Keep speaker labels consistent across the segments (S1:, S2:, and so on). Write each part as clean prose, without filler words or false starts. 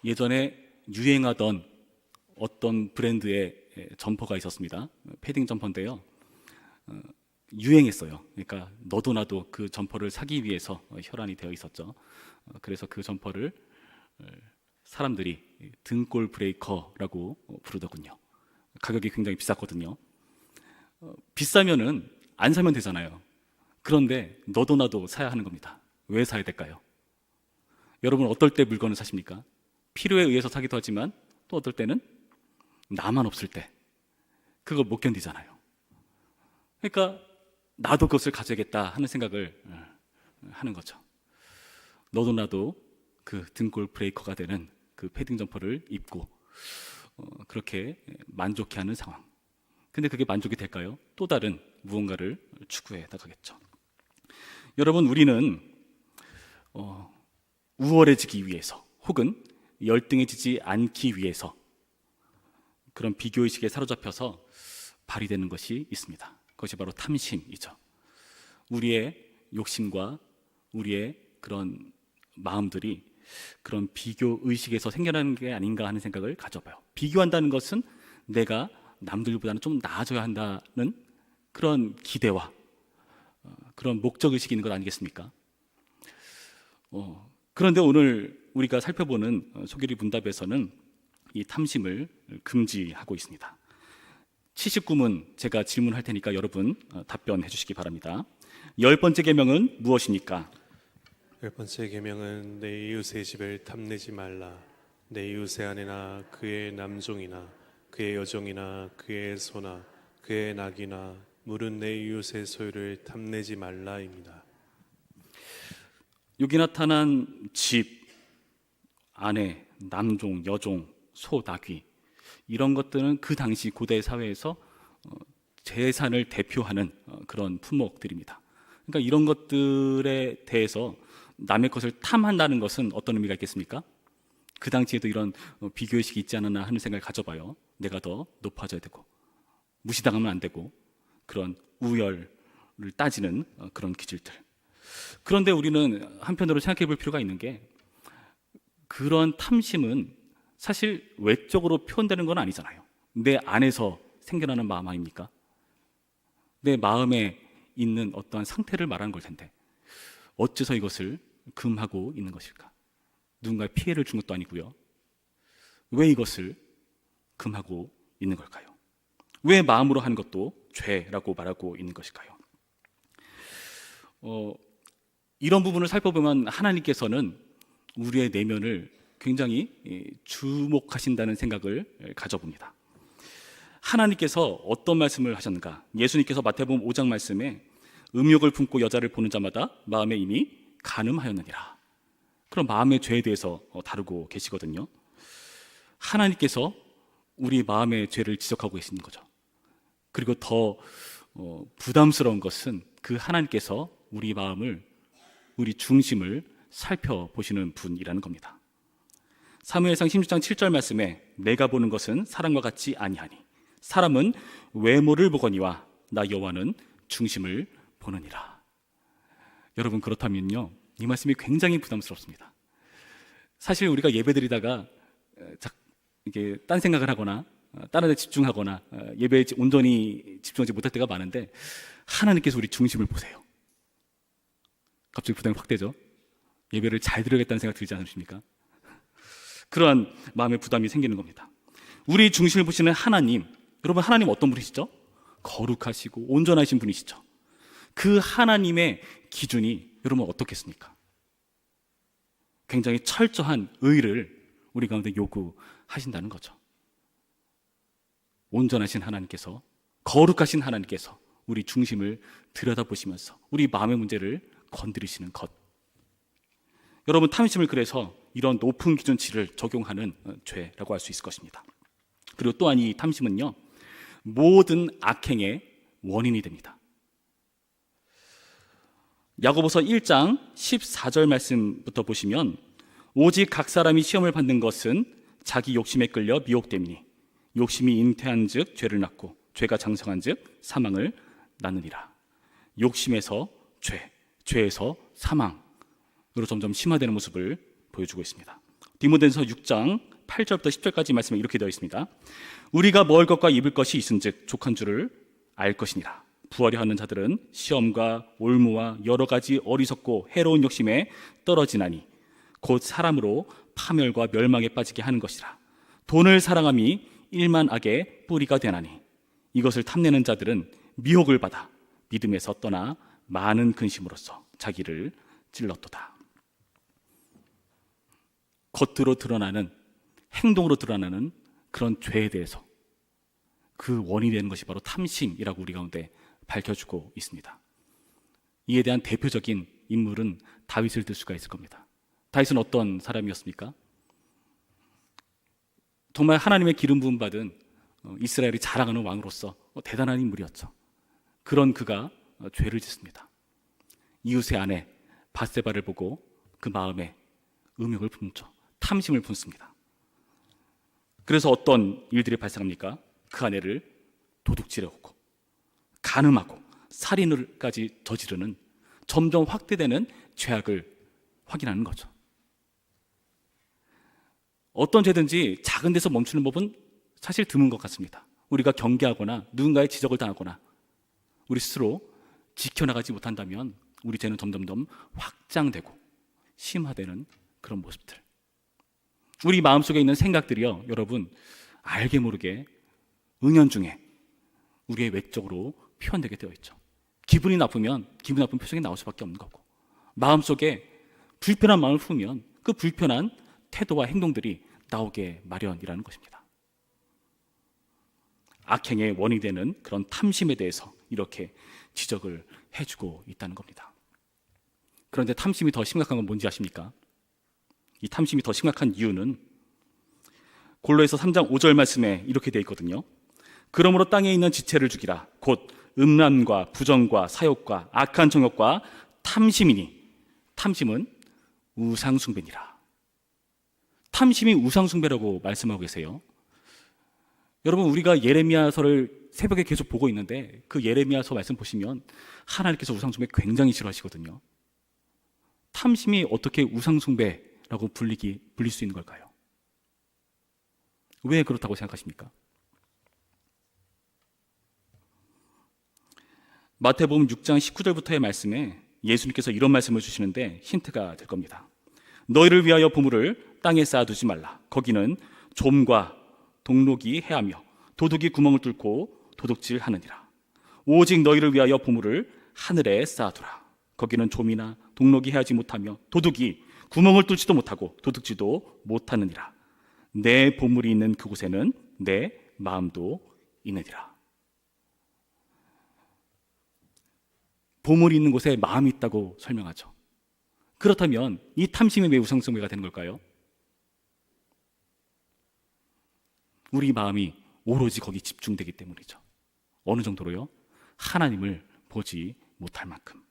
S1: 예전에 유행하던 어떤 브랜드의 점퍼가 있었습니다. 패딩 점퍼인데요. 유행했어요. 그러니까 너도 나도 그 점퍼를 사기 위해서 혈안이 되어 있었죠. 그래서 그 점퍼를 사람들이 등골 브레이커라고 부르더군요. 가격이 굉장히 비쌌거든요. 비싸면은 안 사면 되잖아요. 그런데 너도 나도 사야 하는 겁니다. 왜 사야 될까요? 여러분 어떨 때 물건을 사십니까? 필요에 의해서 사기도 하지만 또 어떨 때는 나만 없을 때 그걸 못 견디잖아요. 그러니까 나도 그것을 가져야겠다 하는 생각을 하는 거죠. 너도 나도 그 등골 브레이커가 되는 그 패딩 점퍼를 입고 그렇게 만족해하는 상황. 근데 그게 만족이 될까요? 또 다른 무언가를 추구해 나가겠죠. 여러분, 우리는 우월해지기 위해서 혹은 열등해지지 않기 위해서 그런 비교의식에 사로잡혀서 발휘되는 것이 있습니다. 그것이 바로 탐심이죠. 우리의 욕심과 우리의 그런 마음들이 그런 비교의식에서 생겨나는 게 아닌가 하는 생각을 가져봐요. 비교한다는 것은 내가 남들보다는 좀 나아져야 한다는 그런 기대와 그런 목적의식이 있는 것 아니겠습니까? 그런데 오늘 우리가 살펴보는 소결이 문답에서는 이 탐심을 금지하고 있습니다. 79문 제가 질문할 테니까 여러분 답변해 주시기 바랍니다. 10번째 계명은 무엇입니까?
S2: 10번째 계명은 내 이웃의 집을 탐내지 말라. 내 이웃의 아내나 그의 남종이나 그의 여종이나 그의 소나 그의 낙이나 물은 내 이웃의 소유를 탐내지 말라입니다.
S1: 여기 나타난 집, 아내, 남종, 여종, 소, 나귀 이런 것들은 그 당시 고대 사회에서 재산을 대표하는 그런 품목들입니다. 그러니까 이런 것들에 대해서 남의 것을 탐한다는 것은 어떤 의미가 있겠습니까? 그 당시에도 이런 비교의식이 있지 않았나 하는 생각을 가져봐요. 내가 더 높아져야 되고 무시당하면 안 되고 그런 우열을 따지는 그런 기질들. 그런데 우리는 한편으로 생각해 볼 필요가 있는 게 그런 탐심은 사실 외적으로 표현되는 건 아니잖아요. 내 안에서 생겨나는 마음 아닙니까? 내 마음에 있는 어떠한 상태를 말하는 걸 텐데 어째서 이것을 금하고 있는 것일까? 누군가에 피해를 준 것도 아니고요. 왜 이것을 금하고 있는 걸까요? 왜 마음으로 하는 것도 죄라고 말하고 있는 것일까요? 이런 부분을 살펴보면 하나님께서는 우리의 내면을 굉장히 주목하신다는 생각을 가져봅니다. 하나님께서 어떤 말씀을 하셨는가? 예수님께서 마태복음 5장 말씀에 음욕을 품고 여자를 보는 자마다 마음에 이미 간음하였느니라. 그런 마음의 죄에 대해서 다루고 계시거든요. 하나님께서 우리 마음의 죄를 지적하고 계시는 거죠. 그리고 더 부담스러운 것은 그 하나님께서 우리 마음을, 우리 중심을 살펴보시는 분이라는 겁니다. 사무엘상 16장 7절 말씀에 내가 보는 것은 사람과 같지 아니하니 사람은 외모를 보거니와 나 여호와는 중심을 보느니라. 여러분, 그렇다면요, 이 말씀이 굉장히 부담스럽습니다. 사실 우리가 예배드리다가 이게 딴 생각을 하거나 다른 데 집중하거나 예배에 온전히 집중하지 못할 때가 많은데 하나님께서 우리 중심을 보세요. 갑자기 부담이 확 되죠? 예배를 잘 드려야겠다는 생각 들지 않으십니까? 그러한 마음의 부담이 생기는 겁니다. 우리 중심을 보시는 하나님, 여러분, 하나님 어떤 분이시죠? 거룩하시고 온전하신 분이시죠. 그 하나님의 기준이 여러분 어떻겠습니까? 굉장히 철저한 의를 우리 가운데 요구하신다는 거죠. 온전하신 하나님께서, 거룩하신 하나님께서 우리 중심을 들여다보시면서 우리 마음의 문제를 건드리시는 것. 여러분, 탐심을 그래서 이런 높은 기준치를 적용하는 죄라고 할 수 있을 것입니다. 그리고 또한 이 탐심은요, 모든 악행의 원인이 됩니다. 야고보서 1장 14절 말씀부터 보시면 오직 각 사람이 시험을 받는 것은 자기 욕심에 끌려 미혹됨이니 욕심이 잉태한 즉 죄를 낳고 죄가 장성한 즉 사망을 낳느니라. 욕심에서 죄, 죄에서 사망으로 점점 심화되는 모습을 보여주고 있습니다. 디모데전서 6장 8절부터 10절까지 말씀에 이렇게 되어 있습니다. 우리가 먹을 것과 입을 것이 있은즉 족한 줄을 알 것이니라. 부하려 하는 자들은 시험과 올무와 여러 가지 어리석고 해로운 욕심에 떨어지나니 곧 사람으로 파멸과 멸망에 빠지게 하는 것이라. 돈을 사랑함이 일만 악의 뿌리가 되나니 이것을 탐내는 자들은 미혹을 받아 믿음에서 떠나 많은 근심으로써 자기를 찔렀도다. 겉으로 드러나는, 행동으로 드러나는 그런 죄에 대해서 그 원인이 되는 것이 바로 탐심이라고 우리 가운데 밝혀주고 있습니다. 이에 대한 대표적인 인물은 다윗을 들 수가 있을 겁니다. 다윗은 어떤 사람이었습니까? 정말 하나님의 기름 부음 받은 이스라엘이 자랑하는 왕으로서 대단한 인물이었죠. 그런 그가 죄를 짓습니다. 이웃의 아내 밧세바를 보고 그 마음에 음욕을 품죠. 탐심을 품습니다. 그래서 어떤 일들이 발생합니까? 그 아내를 도둑질해오고 간음하고 살인을까지 저지르는 점점 확대되는 죄악을 확인하는 거죠. 어떤 죄든지 작은 데서 멈추는 법은 사실 드문 것 같습니다. 우리가 경계하거나 누군가의 지적을 당하거나 우리 스스로 지켜나가지 못한다면 우리 죄는 점점점 확장되고 심화되는 그런 모습들. 우리 마음속에 있는 생각들이요, 여러분, 알게 모르게 은연중에 우리의 외적으로 표현되게 되어 있죠. 기분이 나쁘면 기분 나쁜 표정이 나올 수밖에 없는 거고, 마음속에 불편한 마음을 품으면 그 불편한 태도와 행동들이 나오게 마련이라는 것입니다. 악행의 원인이 되는 그런 탐심에 대해서 이렇게 지적을 해주고 있다는 겁니다. 그런데 탐심이 더 심각한 건 뭔지 아십니까? 이 탐심이 더 심각한 이유는 골로에서 3장 5절 말씀에 이렇게 되어 있거든요. 그러므로 땅에 있는 지체를 죽이라. 곧 음란과 부정과 사욕과 악한 정욕과 탐심이니 탐심은 우상숭배니라. 탐심이 우상숭배라고 말씀하고 계세요. 여러분, 우리가 예레미야서를 새벽에 계속 보고 있는데 그 예레미야서 말씀 보시면 하나님께서 우상숭배 굉장히 싫어하시거든요. 탐심이 어떻게 우상숭배라고 불릴 수 있는 걸까요? 왜 그렇다고 생각하십니까? 마태복음 6장 19절부터의 말씀에 예수님께서 이런 말씀을 주시는데 힌트가 될 겁니다. 너희를 위하여 보물을 땅에 쌓아두지 말라. 거기는 좀과 동록이 해하며 도둑이 구멍을 뚫고 도둑질하느니라. 오직 너희를 위하여 보물을 하늘에 쌓아두라. 거기는 좀이나 동록이 해하지 못하며 도둑이 구멍을 뚫지도 못하고 도둑질도 못하느니라. 내 보물이 있는 그곳에는 내 마음도 있느니라. 보물이 있는 곳에 마음이 있다고 설명하죠. 그렇다면 이 탐심이 왜 우상숭배가 되는 걸까요? 우리 마음이 오로지 거기 집중되기 때문이죠. 어느 정도로요? 하나님을 보지 못할 만큼,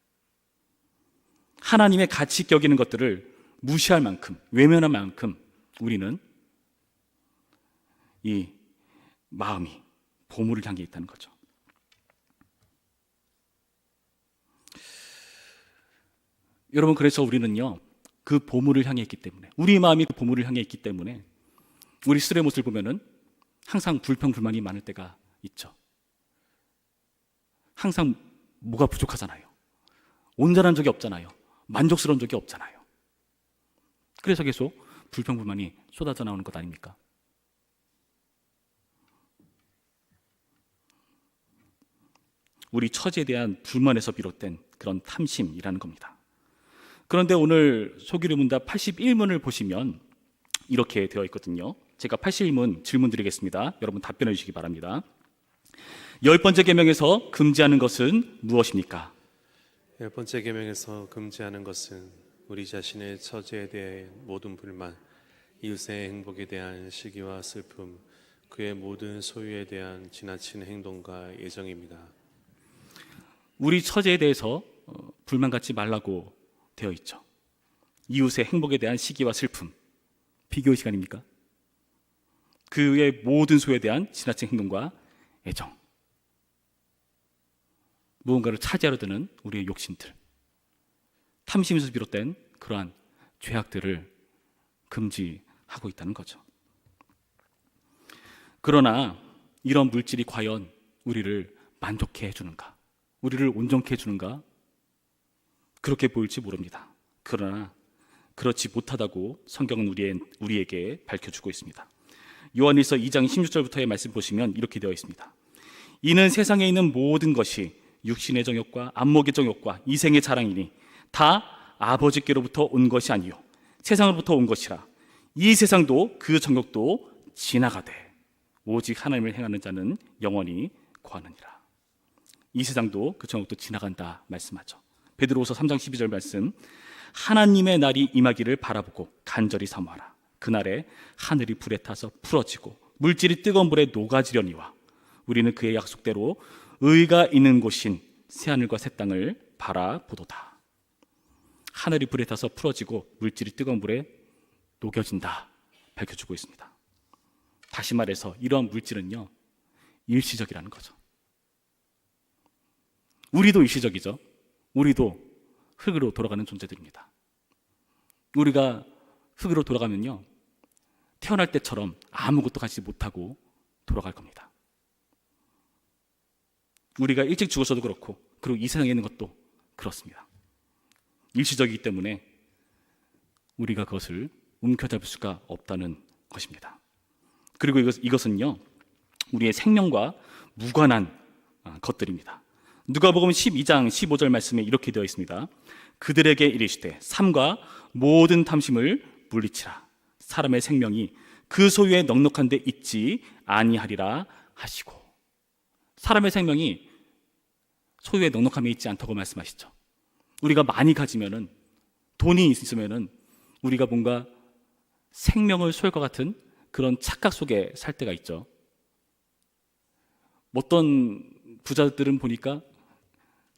S1: 하나님의 가치 있게 여기는 것들을 무시할 만큼, 외면할 만큼 우리는 이 마음이 보물을 향해 있다는 거죠. 여러분, 그래서 우리는요, 그 보물을 향해 있기 때문에, 우리 마음이 그 보물을 향해 있기 때문에 우리 스스로의 모습을 보면은 항상 불평불만이 많을 때가 있죠. 항상 뭐가 부족하잖아요. 온전한 적이 없잖아요. 만족스러운 적이 없잖아요. 그래서 계속 불평불만이 쏟아져 나오는 것 아닙니까? 우리 처지에 대한 불만에서 비롯된 그런 탐심이라는 겁니다. 그런데 오늘 소규리 문답 81문을 보시면 이렇게 되어 있거든요. 제가 81문 질문 드리겠습니다. 여러분 답변해 주시기 바랍니다. 10번째 계명에서 금지하는 것은 무엇입니까?
S2: 10번째 계명에서 금지하는 것은 우리 자신의 처지에 대해 모든 불만, 이웃의 행복에 대한 시기와 슬픔, 그의 모든 소유에 대한 지나친 행동과 애정입니다.
S1: 우리 처지에 대해서 불만 갖지 말라고 되어 있죠. 이웃의 행복에 대한 시기와 슬픔, 비교 시간입니까? 그의 모든 소유에 대한 지나친 행동과 애정, 무언가를 차지하려 드는 우리의 욕심들, 탐심에서 비롯된 그러한 죄악들을 금지하라는 하고 있다는 거죠. 그러나 이런 물질이 과연 우리를 만족해 해주는가, 우리를 온전케 해주는가, 그렇게 보일지 모릅니다. 그러나 그렇지 못하다고 성경은 우리에게 밝혀주고 있습니다. 요한일서 2장 16절부터의 말씀 보시면 이렇게 되어 있습니다. 이는 세상에 있는 모든 것이 육신의 정욕과 안목의 정욕과 이생의 자랑이니 다 아버지께로부터 온 것이 아니요 세상으로부터 온 것이라. 이 세상도 그 정욕도 지나가되 오직 하나님을 행하는 자는 영원히 거하느니라. 이 세상도 그 정욕도 지나간다 말씀하죠. 베드로후서 3장 12절 말씀, 하나님의 날이 임하기를 바라보고 간절히 사모하라. 그날에 하늘이 불에 타서 풀어지고 물질이 뜨거운 물에 녹아지려니와 우리는 그의 약속대로 의가 있는 곳인 새하늘과 새 땅을 바라보도다. 하늘이 불에 타서 풀어지고 물질이 뜨거운 물에 녹여진다 밝혀주고 있습니다. 다시 말해서 이러한 물질은요, 일시적이라는 거죠. 우리도 일시적이죠. 우리도 흙으로 돌아가는 존재들입니다. 우리가 흙으로 돌아가면요, 태어날 때처럼 아무것도 가지지 못하고 돌아갈 겁니다. 우리가 일찍 죽어서도 그렇고, 그리고 이 세상에 있는 것도 그렇습니다. 일시적이기 때문에 우리가 그것을 움켜잡을 수가 없다는 것입니다. 그리고 이것은요, 우리의 생명과 무관한 것들입니다. 누가복음 12장 15절 말씀에 이렇게 되어 있습니다. 그들에게 이르시되 삼가 모든 탐심을 물리치라. 사람의 생명이 그 소유에 넉넉한 데 있지 아니하리라 하시고, 사람의 생명이 소유에 넉넉함에 있지 않다고 말씀하시죠. 우리가 많이 가지면은, 돈이 있으면은 우리가 뭔가 생명을 소유할 것 같은 그런 착각 속에 살 때가 있죠. 어떤 부자들은 보니까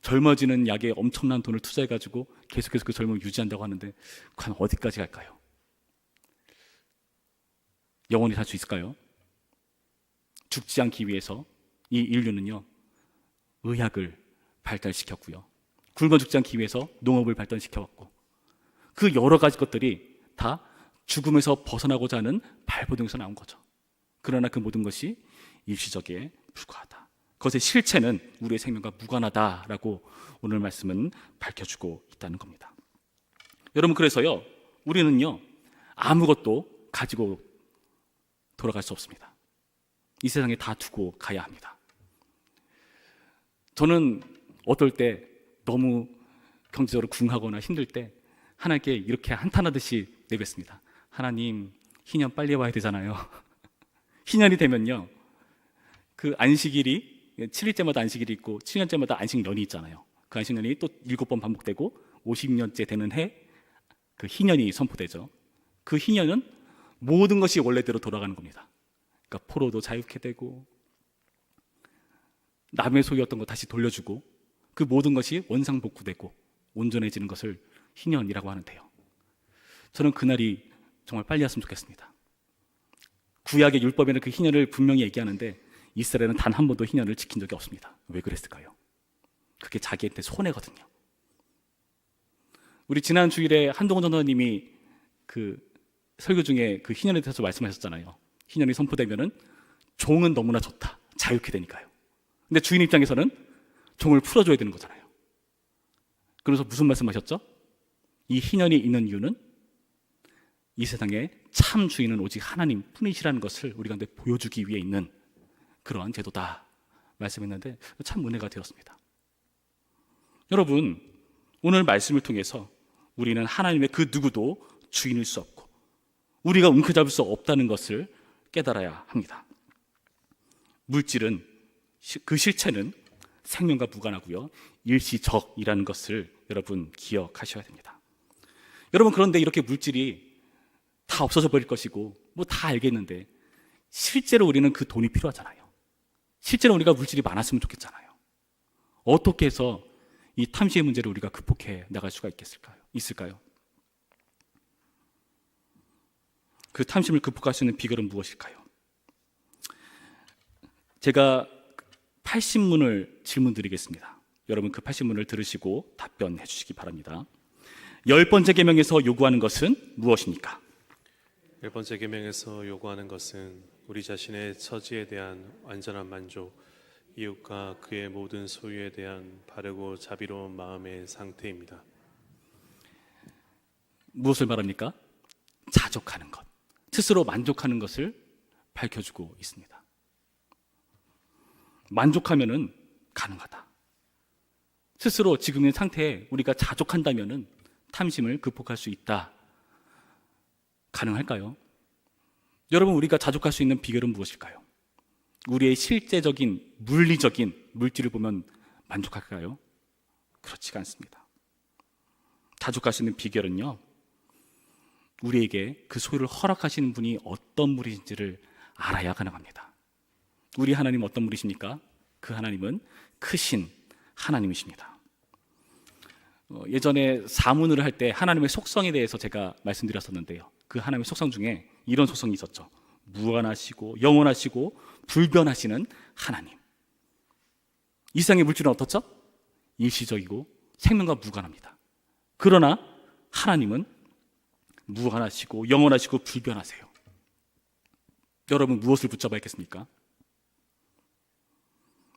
S1: 젊어지는 약에 엄청난 돈을 투자해가지고 계속해서 그 젊음을 유지한다고 하는데, 과연 어디까지 갈까요? 영원히 살 수 있을까요? 죽지 않기 위해서 이 인류는요, 의학을 발달시켰고요, 굶어 죽지 않기 위해서 농업을 발전시켜왔고, 그 여러 가지 것들이 다 죽음에서 벗어나고자 하는 발버둥에서 나온 거죠. 그러나 그 모든 것이 일시적에 불과하다. 그것의 실체는 우리의 생명과 무관하다라고 오늘 말씀은 밝혀주고 있다는 겁니다. 여러분, 그래서요, 우리는요, 아무것도 가지고 돌아갈 수 없습니다. 이 세상에 다 두고 가야 합니다. 저는 어떨 때 너무 경제적으로 궁하거나 힘들 때 하나님께 이렇게 한탄하듯이 내뱉습니다. 하나님, 희년 빨리 와야 되잖아요. 희년이 되면요, 그 안식일이 7일째마다 안식일이 있고 7년째마다 안식년이 있잖아요. 그 안식년이 또 7번 반복되고 50년째 되는 해, 그 희년이 선포되죠. 그 희년은 모든 것이 원래대로 돌아가는 겁니다. 그러니까 포로도 자유케 되고, 남의 소유였던 거 다시 돌려주고, 그 모든 것이 원상복구되고 온전해지는 것을 희년이라고 하는데요, 저는 그날이 정말 빨리 왔으면 좋겠습니다. 구약의 율법에는 그 희년을 분명히 얘기하는데 이스라엘은 단 한 번도 희년을 지킨 적이 없습니다. 왜 그랬을까요? 그게 자기한테 손해거든요. 우리 지난 주일에 한동훈 전도사님이 그 설교 중에 그 희년에 대해서 말씀하셨잖아요. 희년이 선포되면은 종은 너무나 좋다, 자유케 되니까요. 근데 주인 입장에서는 종을 풀어줘야 되는 거잖아요. 그래서 무슨 말씀하셨죠? 이 희년이 있는 이유는 이 세상에 참 주인은 오직 하나님 뿐이시라는 것을 우리 가운데 보여주기 위해 있는 그러한 제도다 말씀했는데, 참 은혜가 되었습니다. 여러분, 오늘 말씀을 통해서 우리는 하나님의 그 누구도 주인일 수 없고 우리가 움켜잡을 수 없다는 것을 깨달아야 합니다. 물질은, 그 실체는 생명과 무관하고요, 일시적이라는 것을 여러분 기억하셔야 됩니다. 여러분, 그런데 이렇게 물질이 다 없어져 버릴 것이고 뭐 다 알겠는데, 실제로 우리는 그 돈이 필요하잖아요. 실제로 우리가 물질이 많았으면 좋겠잖아요. 어떻게 해서 이 탐시의 문제를 우리가 극복해 나갈 수가 있을까요? 그 탐심을 극복할 수 있는 비결은 무엇일까요? 제가 80문을 질문 드리겠습니다. 여러분, 그 80문을 들으시고 답변해 주시기 바랍니다. 10번째 계명에서 요구하는 것은 무엇입니까?
S2: 번째 계명에서 요구하는 것은 우리 자신의 처지에 대한 완전한 만족, 이웃과 그의 모든 소유에 대한 바르고 자비로운 마음의 상태입니다.
S1: 무엇을 말합니까? 자족하는 것, 스스로 만족하는 것을 밝혀주고 있습니다. 만족하면은 가능하다. 스스로 지금의 상태에 우리가 자족한다면은 탐심을 극복할 수 있다. 가능할까요? 여러분, 우리가 자족할 수 있는 비결은 무엇일까요? 우리의 실제적인 물리적인 물질을 보면 만족할까요? 그렇지가 않습니다. 자족할 수 있는 비결은요, 우리에게 그 소유를 허락하시는 분이 어떤 분이신지를 알아야 가능합니다. 우리 하나님은 어떤 분이십니까? 그 하나님은 크신 하나님이십니다. 예전에 사문을 할 때 하나님의 속성에 대해서 제가 말씀드렸었는데요. 그 하나님의 속성 중에 이런 속성이 있었죠. 무한하시고 영원하시고 불변하시는 하나님. 이 세상의 물질은 어떻죠? 일시적이고 생명과 무관합니다. 그러나 하나님은 무한하시고 영원하시고 불변하세요. 여러분, 무엇을 붙잡아야 겠습니까?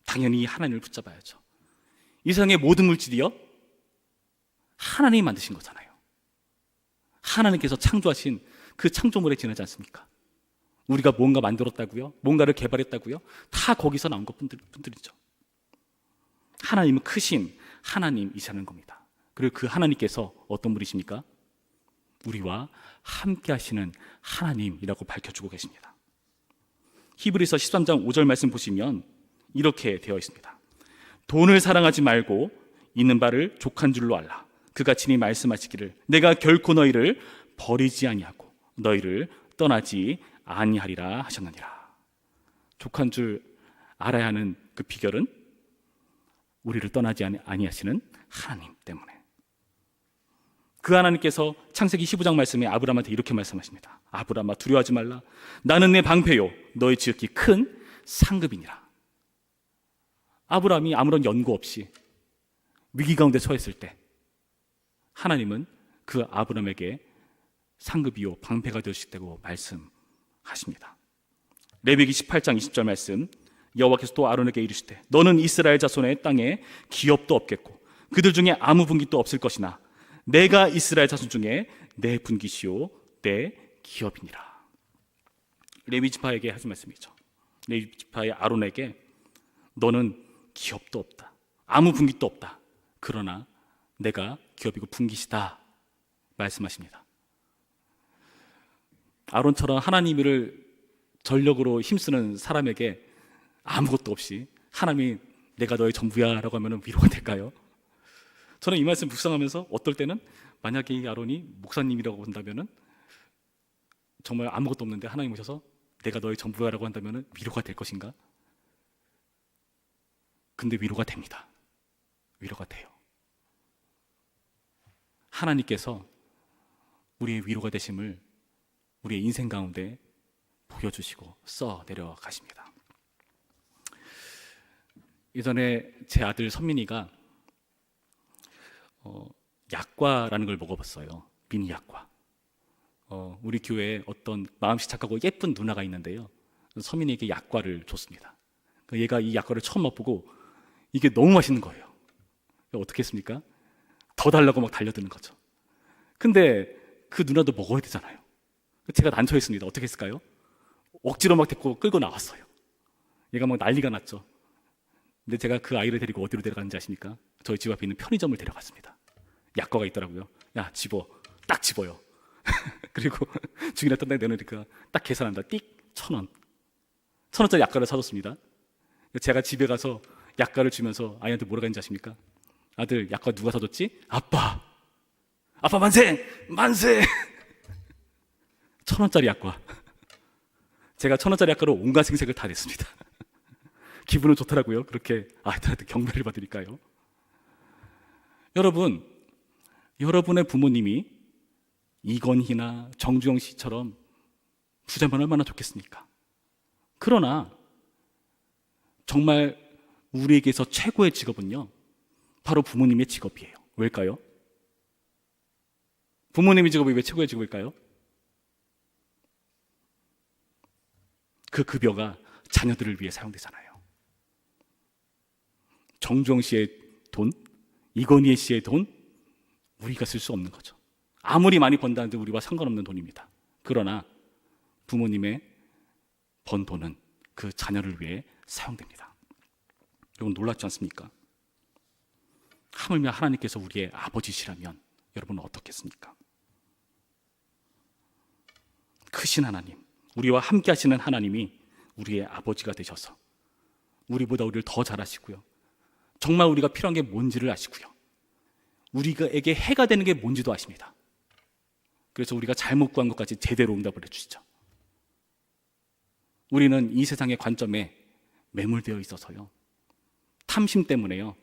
S1: 당연히 하나님을 붙잡아야죠. 이 세상의 모든 물질이요, 하나님이 만드신 거잖아요. 하나님께서 창조하신 그 창조물에 지나지 않습니까? 우리가 뭔가 만들었다고요? 뭔가를 개발했다고요? 다 거기서 나온 것뿐들이죠. 하나님은 크신 하나님이시라는 겁니다. 그리고 그 하나님께서 어떤 분이십니까? 우리와 함께 하시는 하나님이라고 밝혀주고 계십니다. 히브리서 13장 5절 말씀 보시면 이렇게 되어 있습니다. 돈을 사랑하지 말고 있는 바를 족한 줄로 알라. 그가 친히 말씀하시기를 내가 결코 너희를 버리지 아니하고 너희를 떠나지 아니하리라 하셨느니라. 족한 줄 알아야 하는 그 비결은 우리를 떠나지 아니하시는 하나님 때문에. 그 하나님께서 창세기 15장 말씀에 아브라함한테 이렇게 말씀하십니다. 아브라함아, 두려워하지 말라. 나는 내 방패요 너희 지극히 큰 상급이니라. 아브라함이 아무런 연고 없이 위기 가운데 처했을 때 하나님은 그 아브라함에게 상급이요 방패가 되시다고 말씀하십니다. 레위기 18장 20절 말씀, 여호와께서 또 아론에게 이르시되 너는 이스라엘 자손의 땅에 기업도 없겠고 그들 중에 아무 분깃도 없을 것이나 내가 이스라엘 자손 중에 내 분깃이요 내 기업이니라. 레위 지파에게 하신 말씀이죠. 레위 지파의 아론에게 너는 기업도 없다, 아무 분깃도 없다, 그러나 내가 기업이고 분깃이다 말씀하십니다. 아론처럼 하나님을 전력으로 힘쓰는 사람에게 아무것도 없이 하나님이 내가 너의 전부야 라고 하면 위로가 될까요? 저는 이 말씀 묵상하면서 어떨 때는 만약에 이 아론이 목사님이라고 본다면 정말 아무것도 없는데 하나님 오셔서 내가 너의 전부야 라고 한다면 위로가 될 것인가? 근데 위로가 됩니다. 위로가 돼요. 하나님께서 우리의 위로가 되심을 우리의 인생 가운데 보여주시고 써 내려가십니다. 예전에 제 아들 선민이가 약과라는 걸 먹어봤어요. 미니 약과. 우리 교회에 어떤 마음씨 착하고 예쁜 누나가 있는데요, 선민이에게 약과를 줬습니다. 얘가 이 약과를 처음 맛보고 이게 너무 맛있는 거예요. 어떻게 했습니까? 더 달라고 막 달려드는 거죠. 근데 그 누나도 먹어야 되잖아요. 제가 난처했습니다. 어떻게 했을까요? 억지로 막 데리고 끌고 나왔어요. 얘가 막 난리가 났죠. 근데 제가 그 아이를 데리고 어디로 데려갔는지 아십니까? 저희 집 앞에 있는 편의점을 데려갔습니다. 약과가 있더라고요. 야, 집어. 딱 집어요. 그리고 주인한테 딱 내놓으니까 딱 계산한다. 띡 1,000원. 1,000원짜리 약과를 사줬습니다. 제가 집에 가서 약과를 주면서 아이한테 뭐라고 했는지 아십니까? 아들, 약과 누가 사줬지? 아빠. 아빠 만세! 만세! 1,000원짜리 약과. 제가 1,000원짜리 약과로 온갖 생색을 다 냈습니다. 기분은 좋더라고요. 그렇게 아이들한테 경배를 받으니까요. 여러분, 여러분의 부모님이 이건희나 정주영 씨처럼 부자면 얼마나 좋겠습니까? 그러나 정말 우리에게서 최고의 직업은요, 바로 부모님의 직업이에요. 왜일까요? 부모님의 직업이 왜 최고의 직업일까요? 그 급여가 자녀들을 위해 사용되잖아요. 정주영 씨의 돈, 이건희 씨의 돈, 우리가 쓸 수 없는 거죠. 아무리 많이 번다는데 우리와 상관없는 돈입니다. 그러나 부모님의 번 돈은 그 자녀를 위해 사용됩니다. 여러분 놀랍지 않습니까? 하물며 하나님께서 우리의 아버지시라면 여러분은 어떻겠습니까? 크신 하나님, 우리와 함께 하시는 하나님이 우리의 아버지가 되셔서 우리보다 우리를 더 잘 아시고요, 정말 우리가 필요한 게 뭔지를 아시고요, 우리에게 해가 되는 게 뭔지도 아십니다. 그래서 우리가 잘못 구한 것까지 제대로 응답을 해주시죠. 우리는 이 세상의 관점에 매몰되어 있어서요, 탐심 때문에요,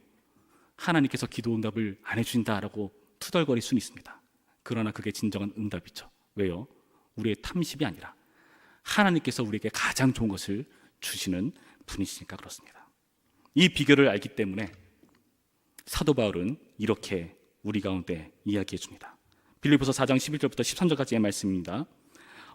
S1: 하나님께서 기도 응답을 안 해주신다라고 투덜거릴 수는 있습니다. 그러나 그게 진정한 응답이죠. 왜요? 우리의 탐심이 아니라 하나님께서 우리에게 가장 좋은 것을 주시는 분이시니까 그렇습니다. 이 비결을 알기 때문에 사도 바울은 이렇게 우리 가운데 이야기해 줍니다. 빌립보서 4장 11절부터 13절까지의 말씀입니다.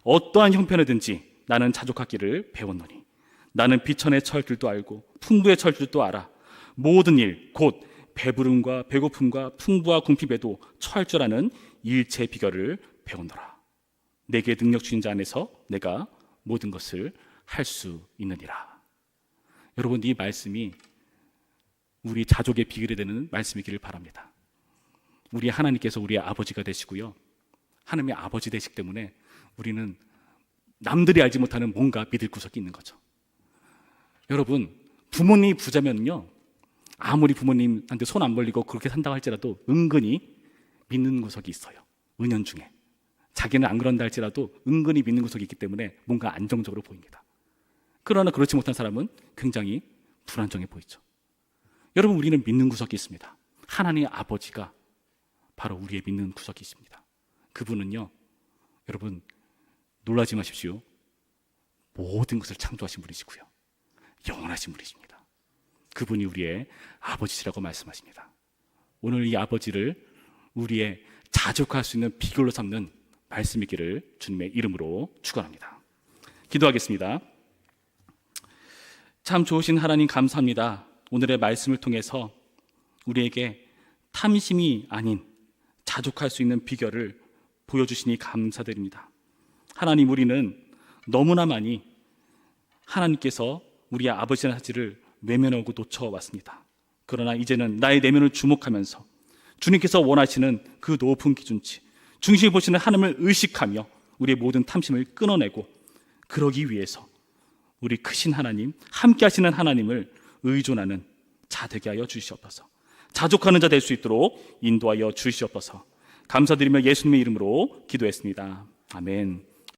S1: 어떠한 형편이든지 나는 자족하기를 배웠노니 나는 비천의 철들도 알고 풍부의 철들도 알아. 모든 일 곧 배부름과 배고픔과 풍부와 궁핍에도 처할 줄 아는 일체 비결을 배웠노라. 내게 능력 주신 자 안에서 내가 모든 것을 할 수 있느니라. 여러분, 이 말씀이 우리 자족의 비결이 되는 말씀이기를 바랍니다. 우리 하나님께서 우리의 아버지가 되시고요, 하나님의 아버지 되시기 때문에 우리는 남들이 알지 못하는 뭔가 믿을 구석이 있는 거죠. 여러분, 부모님이 부자면요, 아무리 부모님한테 손 안 벌리고 그렇게 산다고 할지라도 은근히 믿는 구석이 있어요. 은연중에 자기는 안 그런다 할지라도 은근히 믿는 구석이 있기 때문에 뭔가 안정적으로 보입니다. 그러나 그렇지 못한 사람은 굉장히 불안정해 보이죠. 여러분, 우리는 믿는 구석이 있습니다. 하나님의 아버지가 바로 우리의 믿는 구석이십니다. 그분은요, 여러분 놀라지 마십시오. 모든 것을 창조하신 분이시고요, 영원하신 분이십니다. 그분이 우리의 아버지시라고 말씀하십니다. 오늘 이 아버지를 우리의 자족할 수 있는 비결로 삼는 말씀이기를 주님의 이름으로 축원합니다. 기도하겠습니다. 참 좋으신 하나님 감사합니다. 오늘의 말씀을 통해서 우리에게 탐심이 아닌 자족할 수 있는 비결을 보여주시니 감사드립니다. 하나님, 우리는 너무나 많이 하나님께서 우리의 아버지라는 사실을 외면하고 놓쳐왔습니다. 그러나 이제는 나의 내면을 주목하면서 주님께서 원하시는 그 높은 기준치, 중심을 보시는 하나님을 의식하며 우리의 모든 탐심을 끊어내고, 그러기 위해서 우리 크신 하나님, 함께 하시는 하나님을 의존하는 자 되게 하여 주시옵소서. 자족하는 자 될 수 있도록 인도하여 주시옵소서. 감사드리며 예수님의 이름으로 기도했습니다. 아멘.